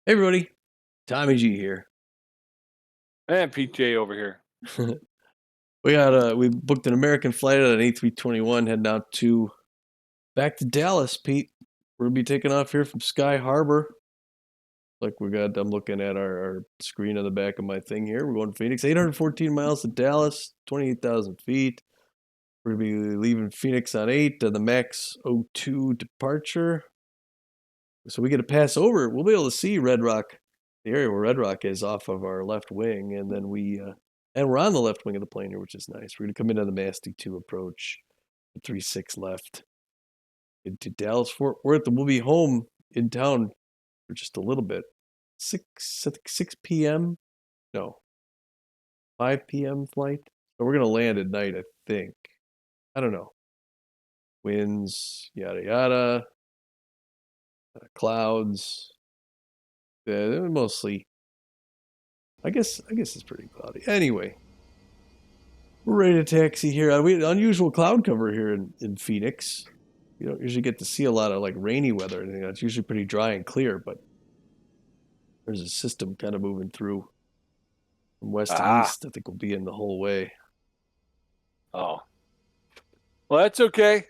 Hey everybody, Tommy G here. And PJ over here. We booked an American flight at an A321 heading out to back to Dallas, Pete. We're gonna be taking off here from Sky Harbor. I'm looking at our screen on the back of my thing here. We're going to Phoenix, 814 miles to Dallas, 28,000 feet. We're gonna be leaving Phoenix on 8 on the Max O2 departure. So we get to pass over. We'll be able to see Red Rock, the area where Red Rock is off of our left wing, and then and we're on the left wing of the plane here, which is nice. We're gonna come into the Masty 2 approach, 3-6 left into Dallas Fort Worth, and we'll be home in town for just a little bit. I think 6 p.m. No, 5 p.m. flight. So we're gonna land at night, I think. I don't know. Winds, yada yada, clouds. They're mostly I guess it's pretty cloudy. Anyway, we're ready to taxi here. We unusual cloud cover here in Phoenix. You don't usually get to see a lot of like rainy weather or anything. It's usually pretty dry and clear, but there's a system kind of moving through from west to Ah, east. I think we'll be in the whole way. oh. Well, that's okay.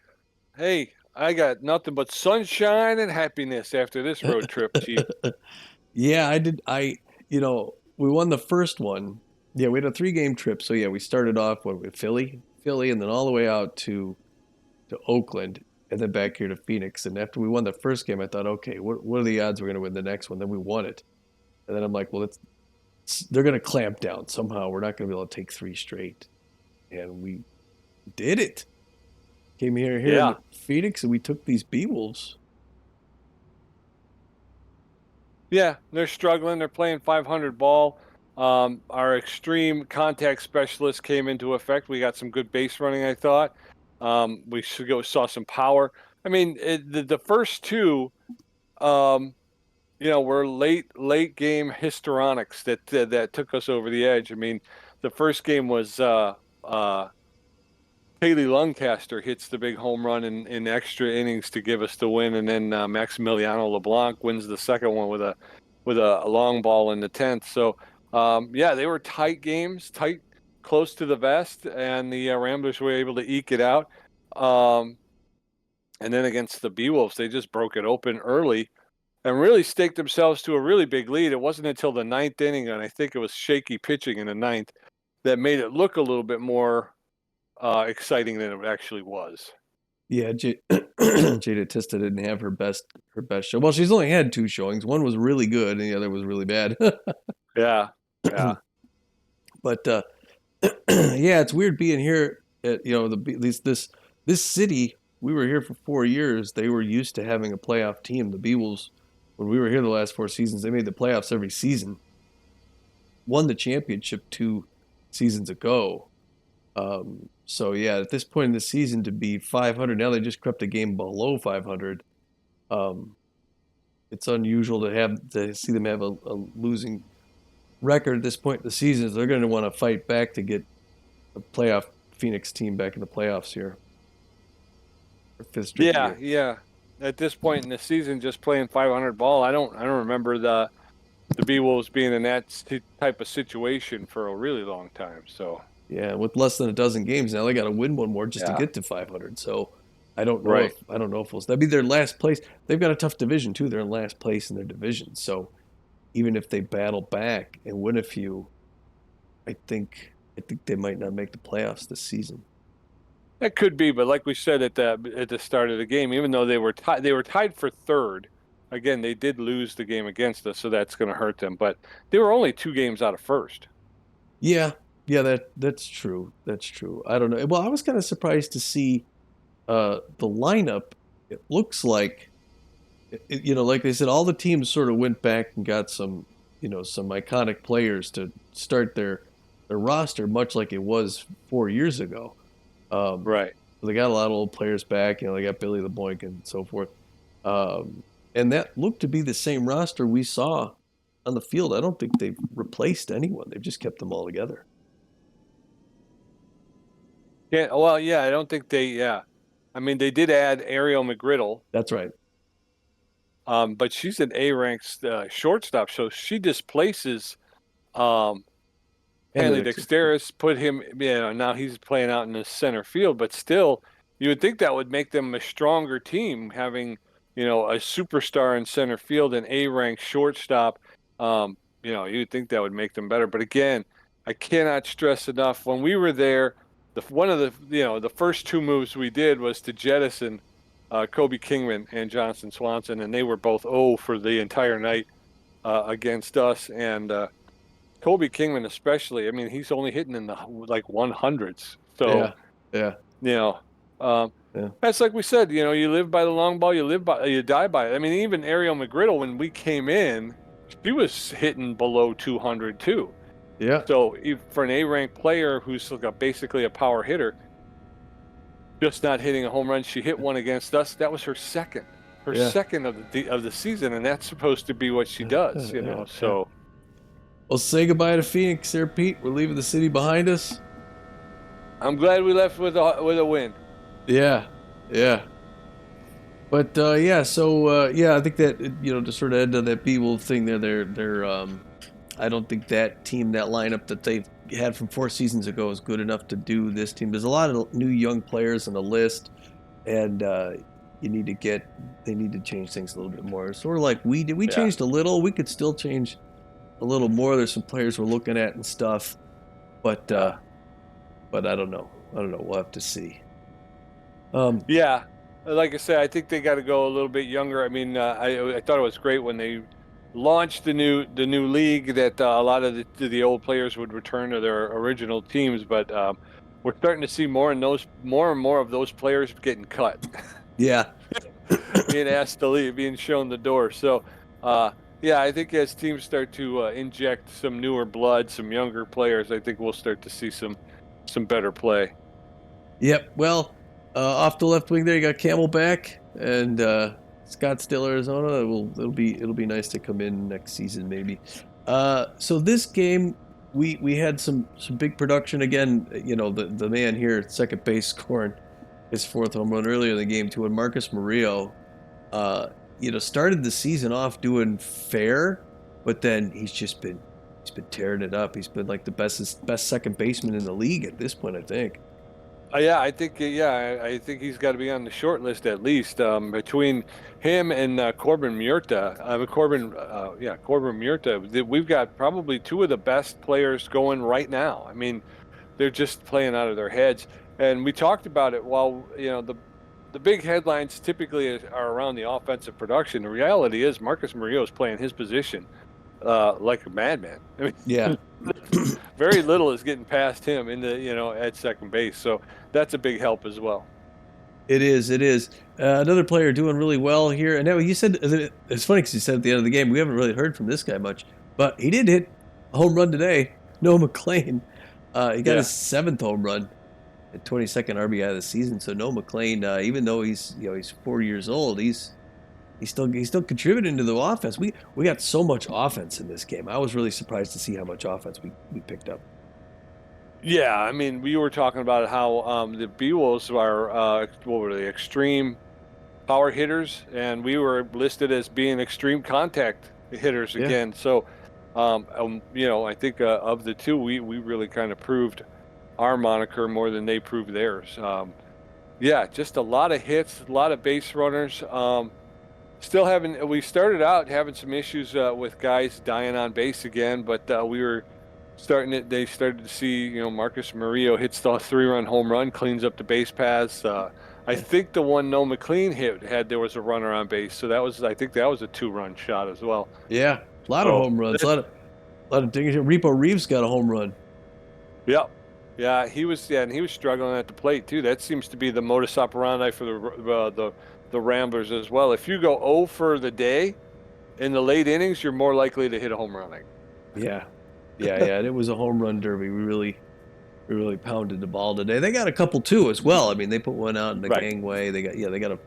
Hey, I got nothing but sunshine and happiness after this road trip, Chief. Yeah, I did. We won the first one. Yeah, we had a 3 game trip. So yeah, we started off with Philly, and then all the way out to Oakland, and then back here to Phoenix. And after we won the first game, I thought, okay, what are the odds we're going to win the next one? Then we won it, and then I'm like, well, they're going to clamp down somehow. We're not going to be able to take 3 straight, and we did it. Came here in Yeah. Phoenix, and we took these Beewolves. Yeah, they're struggling. They're playing 500 ball. Our extreme contact specialist came into effect. We got some good base running, I thought. We saw some power. I mean, the first two, um, were late game histrionics that took us over the edge. I mean, the first game was Haley Luncaster hits the big home run in extra innings to give us the win, and then Maximiliano LeBlanc wins the second one with a long ball in the 10th. So yeah, they were tight games, tight, close to the vest, and the Ramblers were able to eke it out. Um, and then against the Beewolves, they just broke it open early and really staked themselves to a really big lead. It wasn't until the ninth inning, and I think it was shaky pitching in the ninth, that made it look a little bit more exciting than it actually was. Yeah, Jada Tista didn't have her best show. Well, she's only had 2 showings. One was really good, and the other was really bad. Yeah, yeah, But yeah, it's weird being here. This city. We were here for 4 years. They were used to having a playoff team. The Beewolves, when we were here the last 4 seasons, they made the playoffs every season. Won the championship 2 seasons ago. So yeah, at this point in the season, to be 500, now they just crept a game below 500. Um, it's unusual to see them have a losing record at this point in the season. So they're going to want to fight back to get a playoff Phoenix team back in the playoffs here for 5th straight yeah, year. yeah. At this point in the season, just playing 500 ball, I don't remember the Beewolves being in that type of situation for a really long time. So Yeah, with less than a dozen games now, they got to win one more just to yeah, get to 500. So right. I don't know if that'd be their last place. They've got a tough division too. They're in last place in their division. So even if they battle back and win a few, I think they might not make the playoffs this season. That could be, but like we said at the start of the game, even though they were tied for third. Again, they did lose the game against us, so that's going to hurt them. But they were only 2 games out of first. Yeah, yeah, that's true. That's true. I don't know. Well, I was kind of surprised to see the lineup. It looks like like they said, all the teams sort of went back and got some iconic players to start their roster, much like it was 4 years ago. Um, Right. so they got a lot of old players back. They got Billy LeBoink and so forth. And that looked to be the same roster we saw on the field. I don't think they've replaced anyone. They've just kept them all together. Yeah. Well, yeah. I don't think they. Yeah. I mean, they did add Ariel McGriddle. That's right. but she's an A-ranked shortstop, so she displaces um, Hanley Hendrickson. Dexteris, put him, now he's playing out in the center field, but still, you would think that would make them a stronger team, having, a superstar in center field and A-ranked shortstop. You'd think that would make them better. But again, I cannot stress enough, when we were there, one of the first two moves we did was to jettison Kobe Kingman and Johnson Swanson, and they were both 0 for the entire night against us. And Kobe Kingman especially, I mean, he's only hitting in the like 100s. So, Yeah, yeah, you know, um, yeah, that's like we said, you live by the long ball, you die by it. I mean, even Ariel McGriddle, when we came in, she was hitting below 200 too. yeah, So if, for an A-ranked player who's like basically a power hitter, just not hitting a home run, she hit one against us. That was her yeah, second of the season, and that's supposed to be what she does, yeah, yeah. So Well, say goodbye to Phoenix there, Pete. We're leaving the city behind us. I'm glad we left with a win. Yeah, yeah. But yeah, so yeah, I think that to sort of end on that Beewolf thing there, I don't think that team, that lineup that they've had from 4 seasons ago is good enough to do this team. There's a lot of new young players on the list, and you need to they need to change things a little bit more. Sort of like we did. We Yeah. changed a little. We could still change a little more. There's some players we're looking at and stuff, but Yeah. but I don't know. I don't know. We'll have to see. Um, Yeah, like I said, I think they got to go a little bit younger. I mean, I thought it was great when they launched the new league that a lot of the old players would return to their original teams, but we're starting to see more and more of those players getting cut, yeah, being asked to leave, being shown the door. So, yeah, I think as teams start to inject some newer blood, some younger players, I think we'll start to see some better play. Yep. Well, off the left wing there, you got Camelback and Scottsdale, Arizona. It'll be nice to come in next season maybe. So this game, we had some big production again. The man here at second base scoring his fourth home run earlier in the game too, and Marcus Murillo, uh, started the season off doing fair, but then he's been tearing it up. He's been like the best second baseman in the league at this point, I think. Yeah, I think I think he's got to be on the short list at least. Between him and Corbin Murta, Corbin Murta, we've got probably two of the best players going right now. I mean, they're just playing out of their heads. And we talked about it. While the big headlines typically are around the offensive production, the reality is Marcus Murillo is playing his position like a madman. I Yeah. mean, very little is getting past him in at second base. So that's a big help as well. It is. It is. Another player doing really well here. And now you said it's funny because you said at the end of the game we haven't really heard from this guy much, but he did hit a home run today. Noah McLean. He got Yeah. his seventh home run at 22nd RBI of the season. So Noah McLean, even though he's 4 years old, he's still contributing to the offense. We got so much offense in this game. I was really surprised to see how much offense we picked up. Yeah, I mean, we were talking about how the Beewolves are what were they, extreme power hitters, and we were listed as being extreme contact hitters Yeah. again. So, I think of the two, we really kind of proved our moniker more than they proved theirs. Yeah, just a lot of hits, a lot of base runners. Still having, we started out having some issues with guys dying on base again, but we were they started to see, Marcus Murillo hits the 3-run home run, cleans up the base paths. I Yeah. think the one Noah McLean there was a runner on base. So I think that was a 2-run shot as well. Yeah. A lot of So home runs. that's, A lot of dingers. Repo Reeves got a home run. yeah. Yeah, and he was struggling at the plate too. That seems to be the modus operandi for the Ramblers as well. If you go 0 for the day in the late innings, you're more likely to hit a home run. Yeah. Yeah, yeah. And it was a home run derby. We really pounded the ball today. They got a couple too as well. I mean, they put one out in the Right. gangway. They got a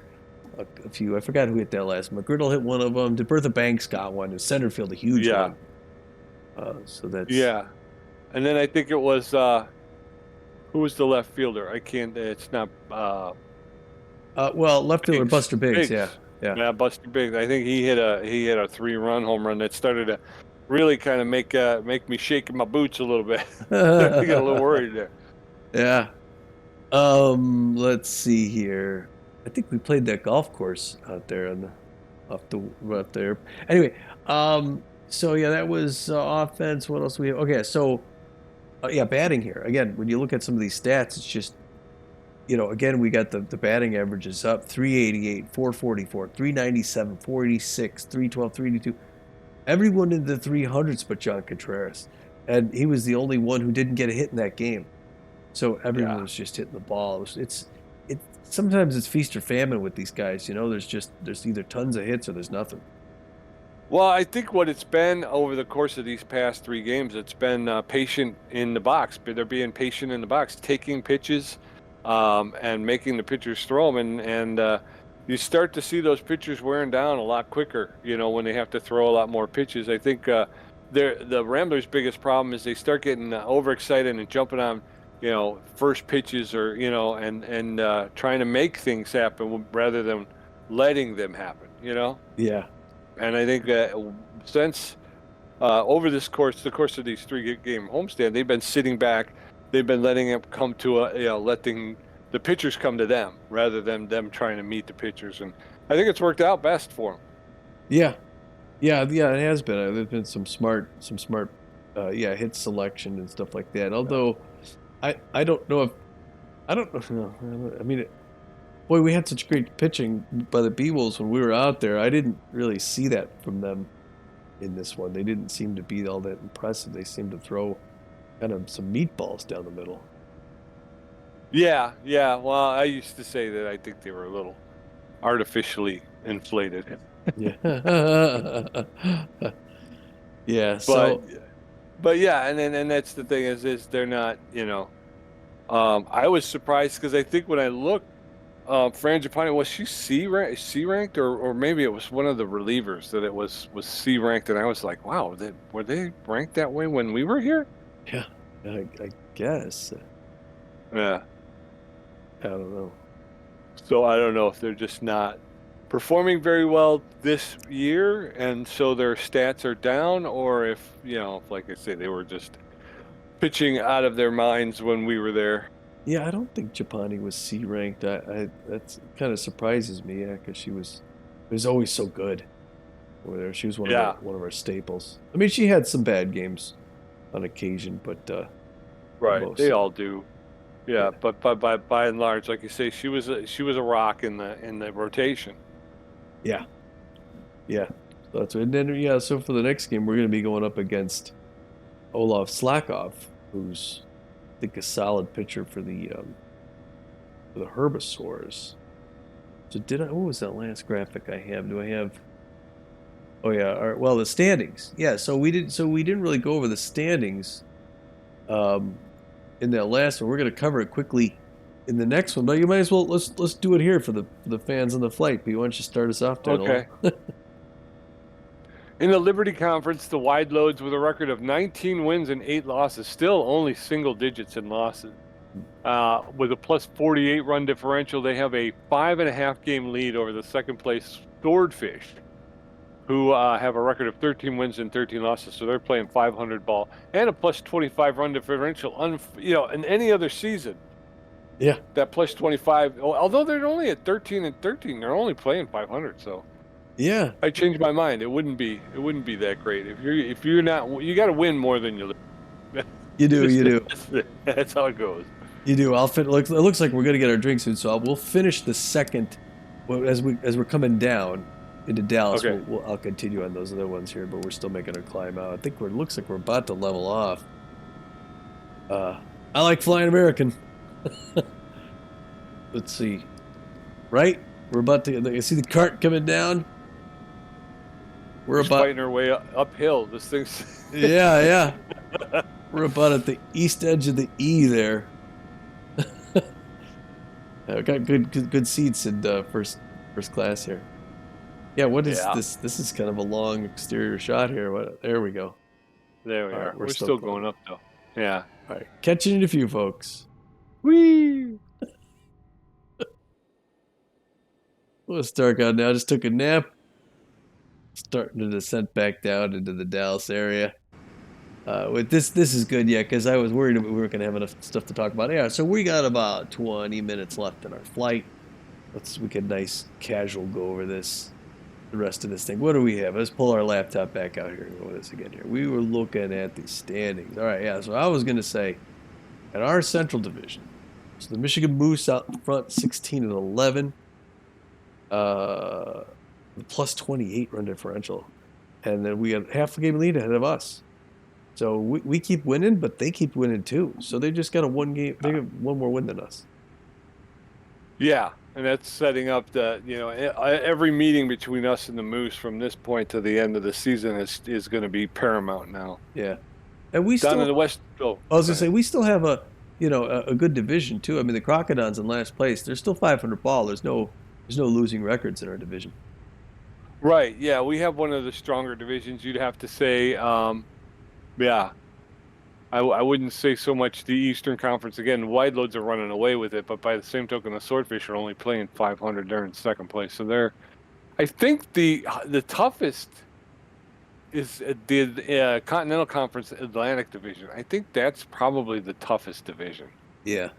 few. I forgot who hit that last. McGriddle hit one of them. Bertha Banks got one. In center field, a huge Yeah. one. So that's Yeah. And then I think it was who was the left fielder? I can't. It's not well, left fielder Biggs. Buster Biggs. Yeah, Biggs. Yeah. Yeah, Buster Biggs. I think he hit a 3-run home run that started to really kind of make me shake my boots a little bit. I get a little worried there. Yeah. Let's see here. I think we played that golf course out there on the off there. Anyway, so yeah, that was offense. What else we have? Okay, so yeah, batting here. Again, when you look at some of these stats, it's just, again, we got the batting averages up 388, 444, 397, 486, 312, 382. Everyone in the 300s but John Contreras. And he was the only one who didn't get a hit in that game. So everyone Yeah. was just hitting the ball. It's sometimes it's feast or famine with these guys. There's either tons of hits or there's nothing. Well, I think what it's been over the course of these past 3 games, it's been patient in the box. But they're being patient in the box, taking pitches, and making the pitchers throw them, and you start to see those pitchers wearing down a lot quicker. When they have to throw a lot more pitches. I think the Ramblers' biggest problem is they start getting overexcited and jumping on first pitches, or and trying to make things happen rather than letting them happen. Yeah. And I think that since over the course of these 3 game homestand, they've been sitting back. They've been letting it come to letting the pitchers come to them rather than them trying to meet the pitchers. And I think it's worked out best for them. Yeah. Yeah, yeah, it has been. There's been some smart, yeah, hit selection and stuff like that. Yeah. Although I don't know if I don't know. I mean, boy, we had such great pitching by the Beewolves when we were out there. I didn't really see that from them in this one. They didn't seem to be all that impressive. They seemed to throw kind of some meatballs down the middle. Yeah, yeah. Well, I used to say that I think they were a little artificially inflated. Yeah. Yeah. But So but yeah, and that's the thing is they're not. I was surprised because I think when I looked, Fran Japani, was she C ranked, or maybe it was one of the relievers that it was C ranked, and I was like, wow, were they ranked that way when we were here? yeah, I guess Yeah. I don't know. So I don't know if they're just not performing very well this year, and so their stats are down, or if like I say, they were just pitching out of their minds when we were there. Yeah, I don't think Japani was C ranked. I That's kind of surprises me. Yeah, because she was always so good over there. She was Yeah. one of our staples. I mean, she had some bad games on occasion, but Right. most They of all them. do. Yeah, Yeah, but by and large, like you say, she was a rock in the rotation. yeah, yeah. So that's and then yeah. So for the next game, we're going to be going up against Olaf Slakov, who's I think a solid pitcher for the Herbisaurs. So did I? What was that last graphic I have? Do I have? Oh yeah. All right, well, the standings. Yeah. So we didn't really go over the standings um, in that last one. We're going to cover it quickly in the next one, but you might as well let's do it here for the fans on the flight. But why don't you start us off there, Nolan? Okay. In the Liberty Conference, the Wide Loads with a record of 19 wins and 8 losses, still only single digits in losses. With a plus 48 run differential, they have a 5.5 game lead over the second place Swordfish, who have a record of 13 wins and 13 losses. So they're playing 500 ball and a plus 25 run differential. In any other season, Yeah. that plus 25, although they're only at 13 and 13, they're only playing 500. So Yeah. I changed my mind. It wouldn't be that great if you're not, you got to win more than you lose. You do. You do. That's how it goes. You do. It looks like we're gonna get our drinks soon, so we'll finish the second. Well, as we're coming down into Dallas, Okay. I'll continue on those other ones here, but we're still making our climb out. I think looks like we're about to level off. I like flying American. Let's see. Right, we're about to. You see the cart coming down. We're Just about. fighting our way uphill. This thing's Yeah, yeah. We're about at the east edge of the E there. I got good seats in first class here. Yeah, what is yeah. this? This is kind of a long exterior shot here. There we go. There we All right, are. we're We're still still climbing. going up though. Yeah. All right, catching it a few folks. Whee! It's dark out now. I just took a nap. Starting to descent back down into the Dallas area. With this is good, yeah, because I was worried we weren't going to have enough stuff to talk about. Yeah, so we got about 20 minutes left in our flight. We can nice casual go over the rest of this thing. What do we have? Let's pull our laptop back out here and go over this again here. We were looking at the standings. All right, yeah. So I was going to say at our Central Division, so the Michigan Moose out in front, 16-11, uh, plus 28 run differential, and then we have half a game lead ahead of us. So we keep winning, but they keep winning too. So they just got a one game. They got one more win than us. Yeah, and that's setting up every meeting between us and the Moose from this point to the end of the season is going to be paramount now. Yeah, and we Down in the still. West. Oh, I was go gonna say ahead. we still have a good division too. I mean the Crocodons in last place. They're still 500 ball. There's no losing records in our division. Right. Yeah, we have one of the stronger divisions. You'd have to say. Yeah, I wouldn't say so much the Eastern Conference. Again, wide loads are running away with it, but by the same token, the Swordfish are only playing 500. They're in second place, so they're. I think the toughest is the Continental Conference Atlantic Division. I think that's probably the toughest division Yeah,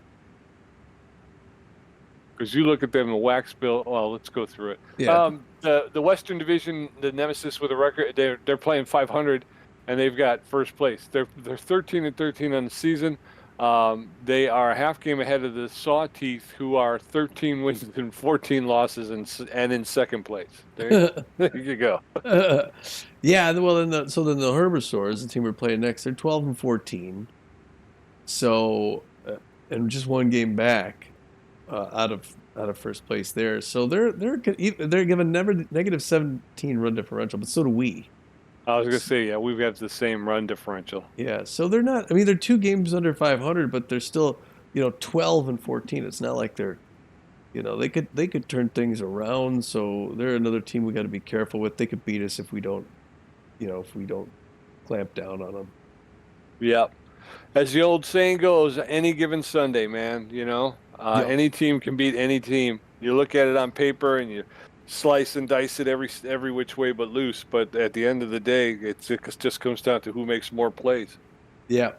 because you look at them, the wax bill. Well, let's go through it. yeah. The Western Division, the Nemesis with a record, they're playing 500, and they've got first place. They're 13-13 on the season. They are a half game ahead of the Sawteeth, who are 13 wins and 14 losses, and in second place. There you go. Yeah, well, then the Herbisaurs, the team we're playing next, they're 12-14. So, and just one game back out of first place there. So they're given never negative 17 run differential, but so do we. I was gonna say, yeah, we've got the same run differential. Yeah, so they're not. I mean, they're two games under 500, but they're still 12-14. It's not like they're they could turn things around. So they're another team we got to be careful with. They could beat us if we don't clamp down on them. Yep. As the old saying goes, any given Sunday, man, Yep. any team can beat any team. You look at it on paper and you slice and dice it every which way but loose. But at the end of the day, it just comes down to who makes more plays. Yeah.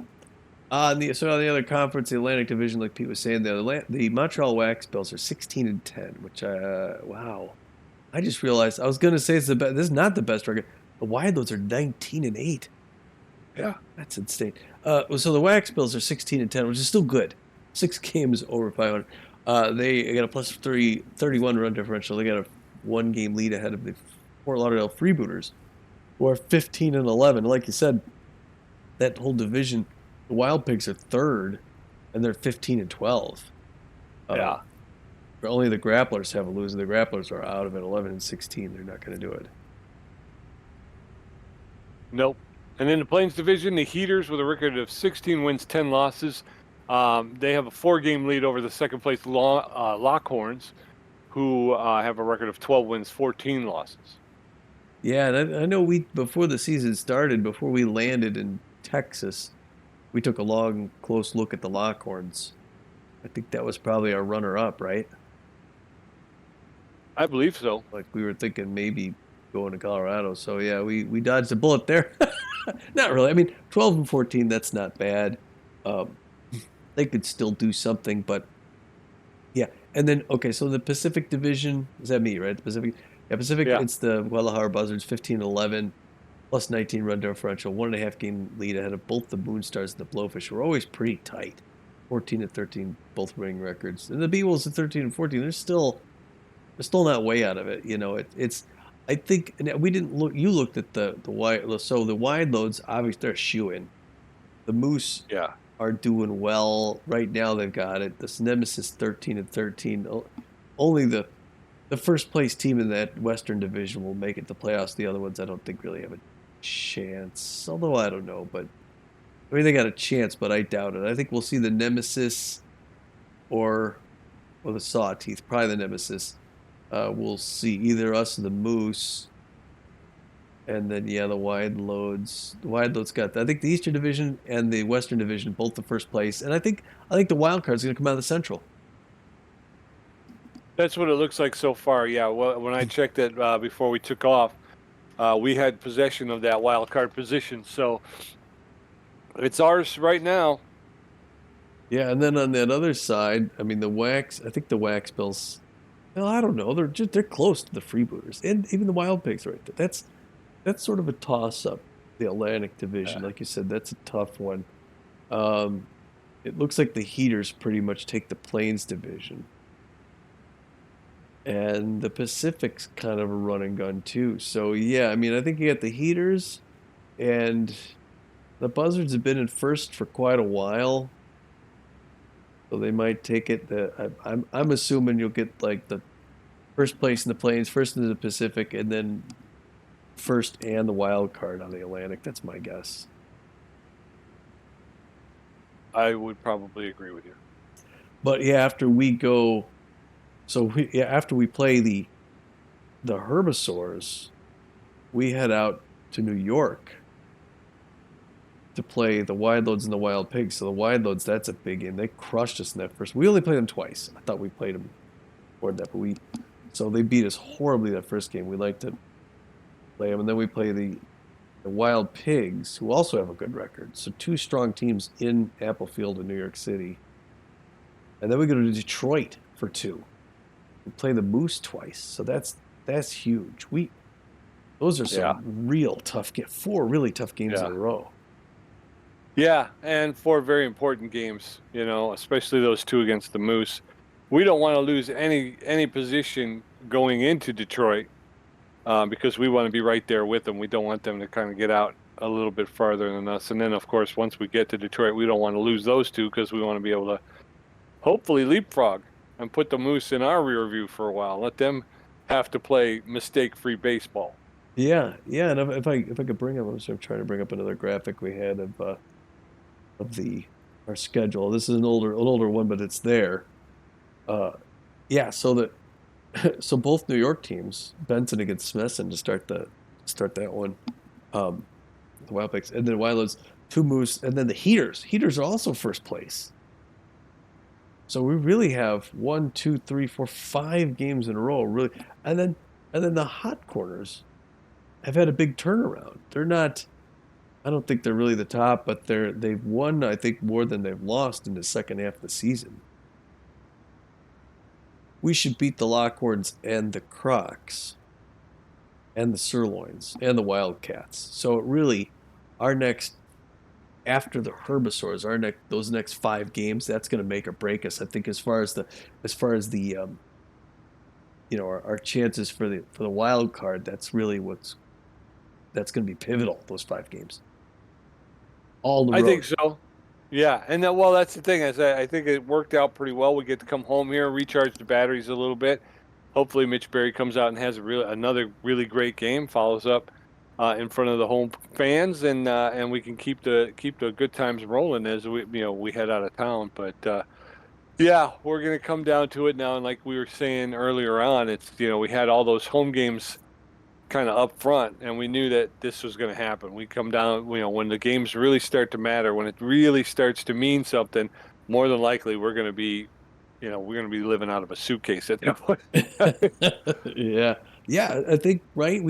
On the other conference, the Atlantic Division, like Pete was saying, the Montreal Wax Bills are 16-10, which wow. I just realized I was gonna say it's the best. This is not the best record. The Wildlets are 19-8. Yeah. That's insane. So the Wax Bills are 16-10, which is still good. 6 games over 500. They got a plus 31 run differential. They got a one game lead ahead of the Fort Lauderdale Freebooters, who are 15-11. Like you said, that whole division, the Wild Pigs are third, and they're 15-12. Uh, Yeah. only the Grapplers have a loser. The Grapplers are out of it, 11-16. They're not going to do it. Nope. And in the Plains Division, the Heaters with a record of 16 wins, 10 losses. They have a 4-game lead over the second place Lockhorns, who have a record of 12 wins, 14 losses. Yeah, and I know before the season started, before we landed in Texas, we took a long, close look at the Lockhorns. I think that was probably our runner-up, right? I believe so. Like we were thinking maybe going to Colorado. So yeah, we dodged a bullet there. Not really. I mean, 12-14, that's not bad. Um, they could still do something, but yeah. And then okay, so the Pacific Division, is that me, right? The Pacific. Yeah, Pacific. Yeah. It's the Guadalajara Buzzards, 15-11, plus 19 run differential, 1.5 game lead ahead of both the Moonstars and the Blowfish. We're always pretty tight. 14-13, both winning records. And the Beewolves at 13-14, they're still not way out of it. It's I think and we didn't look. You looked at the wide. So the wide loads, obviously they're a shoe in. The Moose Yeah. are doing well right now. They've got it. This Nemesis 13-13. Only the first place team in that Western Division will make it to playoffs. The other ones I don't think really have a chance. Although I don't know, but I mean they got a chance, but I doubt it. I think we'll see the Nemesis or the Sawteeth, probably the Nemesis. We'll see either us or the Moose. And then yeah, the wide loads. The wide loads got. I think the Eastern Division and the Western Division both the first place, and I think the wild card's going to come out of the Central. That's what it looks like so far. Yeah. Well, when I checked it before we took off, we had possession of that wild card position, so it's ours right now. Yeah, and then on that other side, I mean, the Wax. I think the Wax Bills. Well, I don't know. They're close to the Freebooters, and even the Wild Pigs right there. That's sort of a toss up. The Atlantic Division, Yeah. like you said, that's a tough one. Um, it looks like the Heaters pretty much take the Plains Division, and the Pacific's kind of a run and gun too. So yeah, I mean, I think you got the Heaters, and the Buzzards have been in first for quite a while, so they might take it. I'm assuming you'll get like the first place in the Plains, first in the Pacific, and then first and the wild card on the Atlantic. That's my guess. I would probably agree with you. But yeah, after we go, yeah, after we play the Herbisaurs, we head out to New York to play the Wide Loads and the Wild Pigs. So the Wide Loads, that's a big game. They crushed us in that first. We only played them twice. I thought we played them more than that, but so they beat us horribly that first game. We like to play them, and then we play the Wild Pigs, who also have a good record. So two strong teams in Apple Field in New York City. And then we go to Detroit for two. We play the Moose twice. So that's huge. Those are Yeah. some real tough games. Four really tough games in Yeah. a row. Yeah, and four very important games, especially those two against the Moose. We don't want to lose any position going into Detroit, because we want to be right there with them. We don't want them to kind of get out a little bit farther than us. And then, of course, once we get to Detroit, we don't want to lose those two because we want to be able to hopefully leapfrog and put the Moose in our rear view for a while. Let them have to play mistake-free baseball. Yeah, yeah. And if I could bring up, I'm trying to bring up another graphic we had of the our schedule. This is an older one, but it's there. Uh, yeah. So both New York teams, Benson against Smithson to start that one. Um, the Wild Pigs, and then Wild two Moose, and then the Heaters. Heaters are also first place. So we really have one, two, three, four, 5 games in a row, really, and then the hot corners have had a big turnaround. They're not. I don't think they're really the top, but they've won, I think, more than they've lost in the second half of the season. We should beat the Lockhorns and the Crocs and the Sirloins and the Wildcats. So it really, our next after the Herbisaurs, those next 5 games, that's going to make or break us. I think as far as the our chances for the wild card, that's really that's going to be pivotal. Those 5 games, all the I think road. so. Yeah, and well, that's the thing. I think it worked out pretty well. We get to come home here, recharge the batteries a little bit. Hopefully, Mitch Berry comes out and has another really great game, follows up in front of the home fans, and we can keep the good times rolling as we head out of town. But yeah, we're gonna come down to it now, and like we were saying earlier on, it's we had all those home games kind of up front, and we knew that this was going to happen. We come down, when the games really start to matter, when it really starts to mean something, more than likely we're going to be living out of a suitcase at that point. Yeah, yeah. I think right.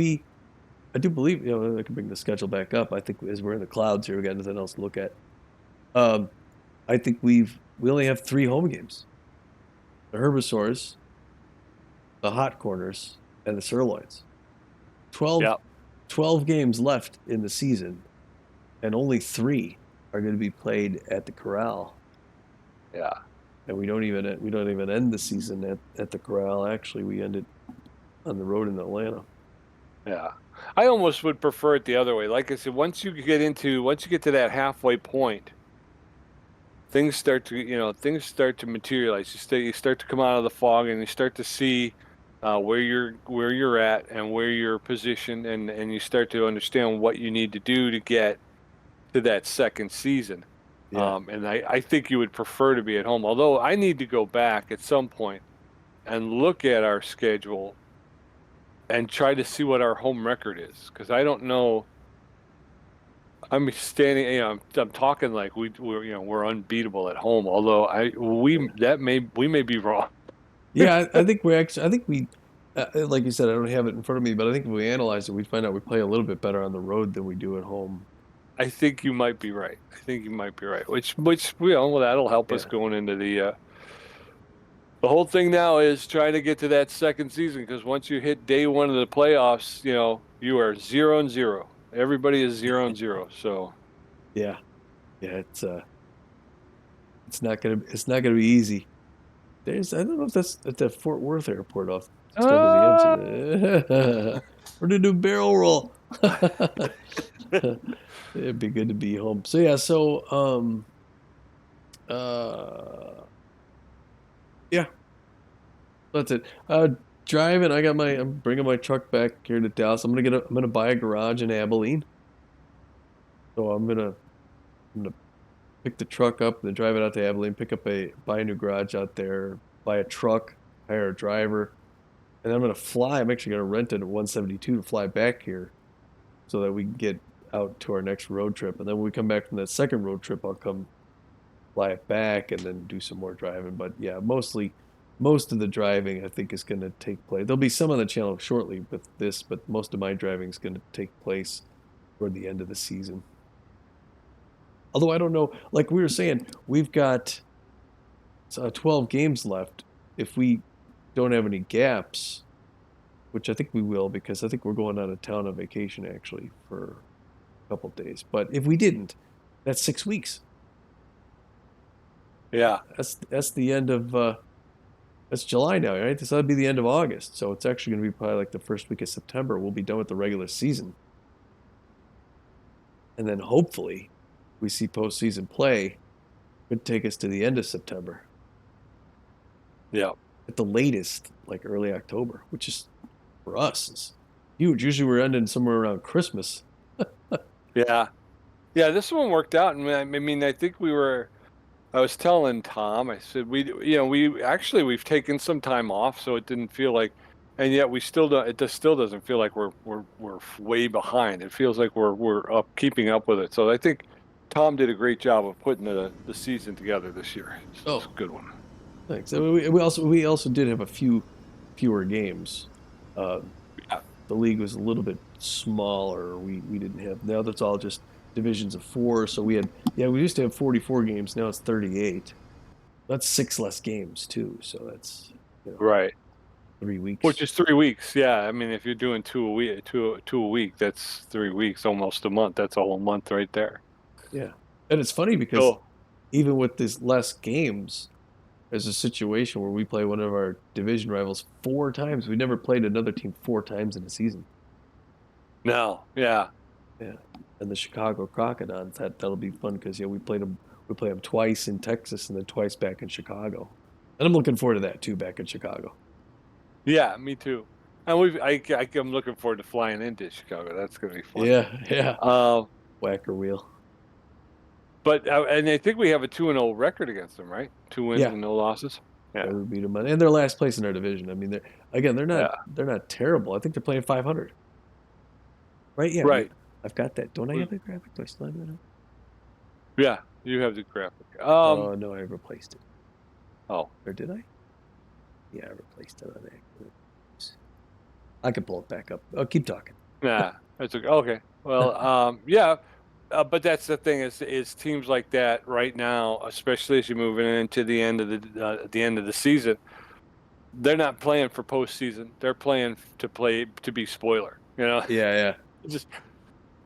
I do believe I can bring the schedule back up. I think as we're in the clouds here, we got nothing else to look at. Um, I think we only have 3 home games: the Herbisaurs, the Hot Corners, and the Sirloins. 12, Yeah, 12 games left in the season, and only 3 are going to be played at the Corral. yeah, And we don't even end the season at the Corral. Actually, we end it on the road in Atlanta. yeah. I almost would prefer it the other way. Like I said, once you get to that halfway point, things start to materialize. You start to come out of the fog, and you start to see where you're at and where you're positioned, and you start to understand what you need to do to get to that second season. Yeah, And I think you would prefer to be at home. Although I need to go back at some point and look at our schedule and try to see what our home record is, because I don't know. I'm standing, I'm talking like we're unbeatable at home. Although we may be wrong. Yeah, I think we actually, I think we, like you said, I don't have it in front of me, but I think if we analyze it, we find out we play a little bit better on the road than we do at home. I think you might be right. I think you might be right. Which well, that'll help us Yeah, going into the whole thing now is trying to get to that second season because once you hit day one of the playoffs, you are 0-0. Everybody is 0-0. So yeah, yeah. It's not gonna be easy. There's, I don't know if that's at the Fort Worth airport off start of the uh, engine. We're gonna do barrel roll. It'd be good to be home. So yeah, uh yeah, that's it. Driving, I'm bringing my truck back here to Dallas. I'm gonna buy a garage in Abilene. So I'm gonna pick the truck up and then drive it out to Abilene, buy a new garage out there, buy a truck, hire a driver, and I'm gonna fly. I'm actually gonna rent it at 172 to fly back here so that we can get out to our next road trip. And then when we come back from that second road trip, I'll come fly it back and then do some more driving. But yeah, most of the driving I think is going to take place. There'll be some on the channel shortly with this, but most of my driving is going to take place toward the end of the season. Although I don't know, like we were saying, we've got 12 games left. If we don't have any gaps, which I think we will, because I think we're going out of town on vacation actually for a couple of days. But if we didn't, that's 6 weeks. yeah, That's the end of that's July now, right? This that'd be the end of August. So it's actually going to be probably like the first week of September. We'll be done with the regular season. And then hopefully we see postseason play. Could take us to the end of September. yeah, At the latest, like early October, which is for us is huge. Usually we're ending somewhere around Christmas. yeah, yeah. This one worked out, and I mean, I think we were. I was telling Tom, I said we've taken some time off, so it didn't feel like, and yet we still don't. It just still doesn't feel like we're way behind. It feels like we're up, keeping up with it. So I think Tom did a great job of putting the season together this year. It's Oh, a good one. thanks. We also did have a fewer games. Uh, Yeah, the league was a little bit smaller. We didn't have now that's all just divisions of four. So we used to have 44 games. Now it's 38. That's six less games too. So that's you know right. 3 weeks. Which is 3 weeks. Yeah, I mean, if you're doing two a week, two a week, that's 3 weeks, almost a month. That's a whole month right there. Yeah, and it's funny because So even with these less games, there's a situation where we play one of our division rivals four times. We never played another team four times in a season. no, yeah, Yeah, and the Chicago Crocodiles, that'll be fun because yeah, we play them twice in Texas and then twice back in Chicago, and I'm looking forward to that too, back in Chicago. yeah, me too. And I'm looking forward to flying into Chicago. That's gonna be fun. Yeah, yeah, Um, whacker wheel. but and I think we have a 2-0 record against them, right? Two wins Yeah, and no losses. yeah, Yeah, we beat them, and they're last place in our division. I mean, yeah, they're not terrible. I think they're playing 500, right? Yeah, right. I've got that. Don't I have We- that graphic? Do I still have that? Yeah, you have the graphic. Oh no, I replaced it. Oh, Or did I? Yeah, I replaced it on accident. I can pull it back up. Oh, keep talking. nah, that's okay. Okay. Well, yeah, but that's the thing is teams like that right now, especially as you're moving into the end of the season, they're not playing for postseason. They're playing to play to be spoiler. Yeah, yeah, Just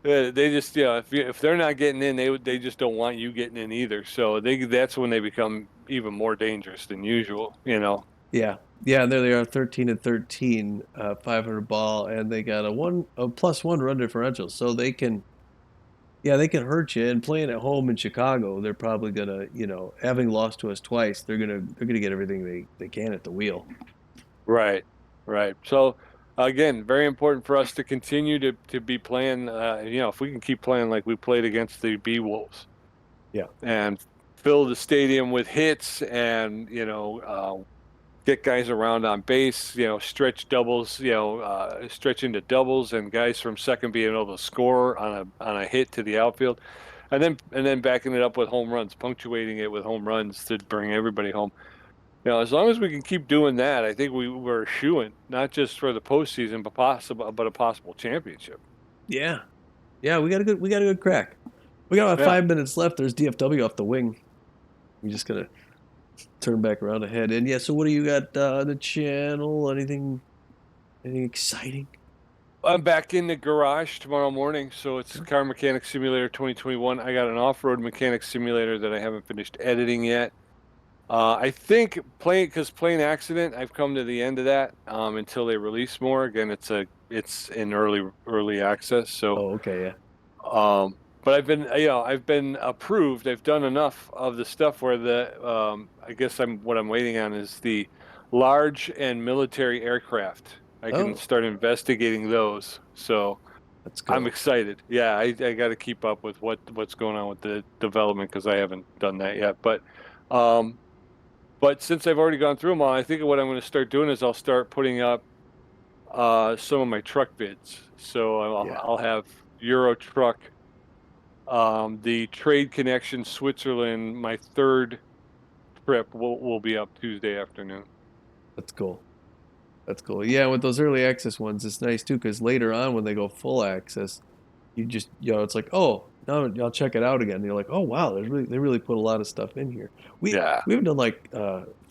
they just if they're not getting in, they just don't want you getting in either. So that's when they become even more dangerous than usual. yeah, yeah. And there they are, 13 and 13, 500 ball, and they got a +1 run differential, so yeah, they can hurt you. And playing at home in Chicago, they're probably gonna, having lost to us twice, they're gonna get everything they can at the wheel. Right, right. So again, very important for us to continue to be playing. If we can keep playing like we played against the Beewolves Yeah, and fill the stadium with hits and get guys around on base, stretch doubles, stretch into doubles and guys from second being able to score on a hit to the outfield. And then backing it up with home runs, punctuating it with home runs to bring everybody home. As long as we can keep doing that, I think we're shooing not just for the postseason, but a possible championship. Yeah. Yeah, we got a good crack. We got about Yeah. 5 minutes left. There's DFW off the wing. We just gotta turn back around ahead. And yeah, so what do you got on the channel? Anything exciting? I'm back in the garage tomorrow morning, so it's Okay. Car Mechanic Simulator 2021. I got an off-road mechanic simulator that I haven't finished editing yet. I think plane accident, I've come to the end of that until they release more. Again, it's in early access, so Oh, okay, yeah. but I've been approved. I've done enough of the stuff where I guess what I'm waiting on is the large and military aircraft. I can Oh, start investigating those. So let's I'm go. excited. Yeah, I got to keep up with what's going on with the development because I haven't done that yet. Um, but since I've already gone through them all, I think what I'm going to start doing is I'll start putting up some of my truck vids. So Yeah, I'll have Euro Truck, the Trade Connection Switzerland. My third trip will be up Tuesday afternoon. that's cool. That's cool. Yeah, with those early access ones, it's nice too, because later on when they go full access, it's like, oh, now y'all check it out again. And you're like, oh wow, they really put a lot of stuff in here. We Yeah, we haven't done like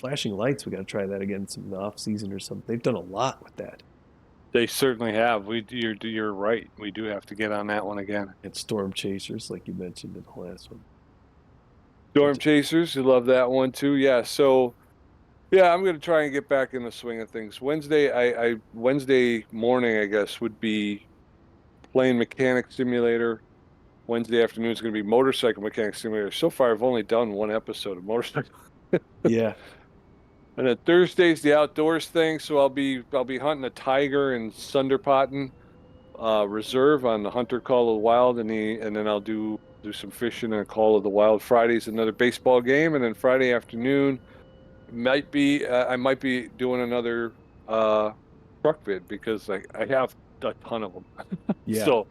flashing lights. We got to try that again some in the off season or something. They've done a lot with that. they certainly have. You're right. We do have to get on that one again. And storm chasers, like you mentioned in the last one. Storm Chasers, you love that one too. Yeah, so yeah, I'm gonna try and get back in the swing of things. Wednesday morning, I guess, would be playing Mechanic Simulator. Wednesday afternoon is gonna be Motorcycle Mechanic Simulator. So far, I've only done one episode of Motorcycle. Yeah. And then Thursday's the outdoors thing, so I'll be hunting a tiger in Sunderpotten Reserve on the Hunter Call of the Wild, and then I'll do some fishing and a Call of the Wild. Friday's another baseball game, and then Friday afternoon I might be doing another uh truck vid because I have a ton of them. Yeah. So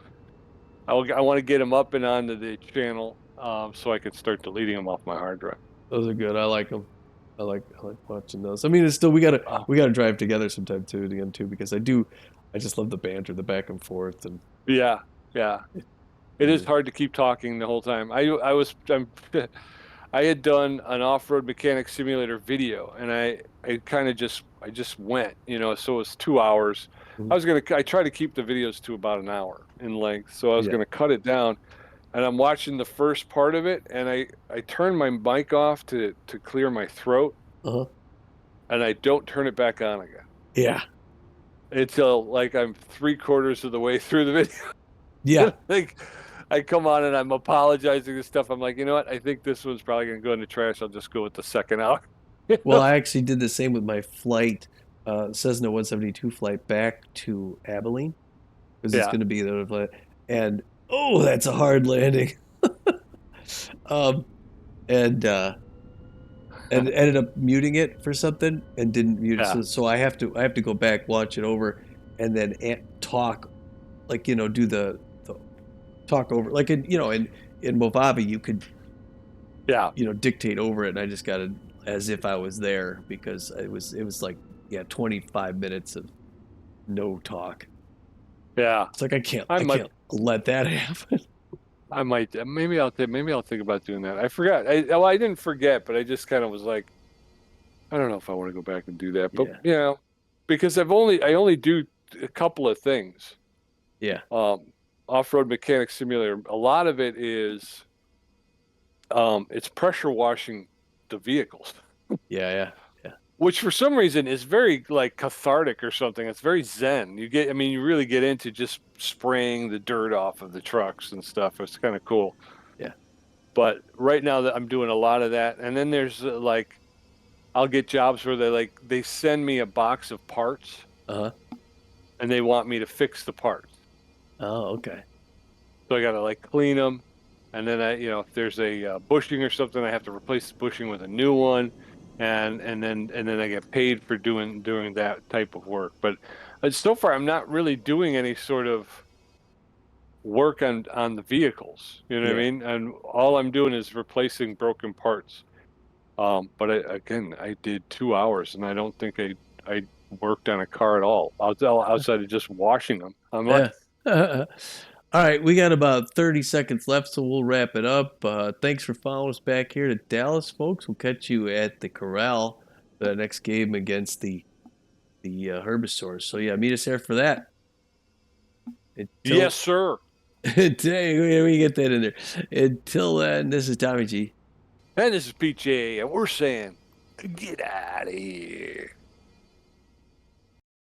I want to get them up and onto the channel so I can start deleting them off my hard drive. Those are good. I like them. I like watching those. I mean, it's still we gotta drive together sometime too again too because I just love the banter, the back and forth, and Yeah, yeah. It is and hard to keep talking the whole time. I had done an off-road mechanic simulator video, and I kind of just went, so it was 2 hours. mhm. I try to keep the videos to about an hour in length, so I was Yeah. gonna cut it down. And I'm watching the first part of it, and I turn my mic off to clear my throat, Uh-huh. and I don't turn it back on again Yeah. until like I'm three-quarters of the way through the Yeah. video. Like I come on and I'm apologizing and stuff. I'm like, you know what? I think this one's probably gonna go in the trash. I'll just go with the second hour. You Well, know? I actually did the same with my flight, Cessna 172 flight back to Abilene because it's Yeah, going to be the flight, and oh, that's a hard landing. Um, and ended up muting it for something and didn't mute it. yeah, So I have to go back, watch it over, and then talk like do the talk over like in Movavi you could yeah, dictate over it, and I just got it as if I was there because it was like, yeah, 25 minutes of no talk. yeah. It's like I can't I I might, can't let that happen. maybe I'll think about doing that. I forgot. I didn't forget, but I just kind of was like, I don't know if I want to go back and do that. But Yeah, because I only do a couple of things. yeah, Um, Off-road mechanic simulator. A lot of it is it's pressure washing the vehicles, yeah, yeah, yeah, which for some reason is very like cathartic or something. It's very zen. I mean, you really get into just spraying the dirt off of the trucks and stuff. It's kind of cool. yeah. But right now that I'm doing a lot of that, and then there's like I'll get jobs where they send me a box of parts Uh-huh. and they want me to fix the parts. Oh, okay. So I got to like clean them. And then if there's a bushing or something, I have to replace the bushing with a new one. And then I get paid for doing that type of work. But so far, I'm not really doing any sort of work on the vehicles. You know what I Yeah, mean? And all I'm doing is replacing broken parts. But again, I did 2 hours, and I don't think I worked on a car at all. Outside of just washing them. I'm like, Yeah. All right, we got about 30 seconds left, so we'll wrap it up. Thanks for following us back here to Dallas, folks. We'll catch you at the Corral for the next game against the Herbisaurs. So yeah, meet us there for that. yes, Until sir. today, we get that in there. Until then, this is Tommy G. And this is PJ, and we're saying, get out of here.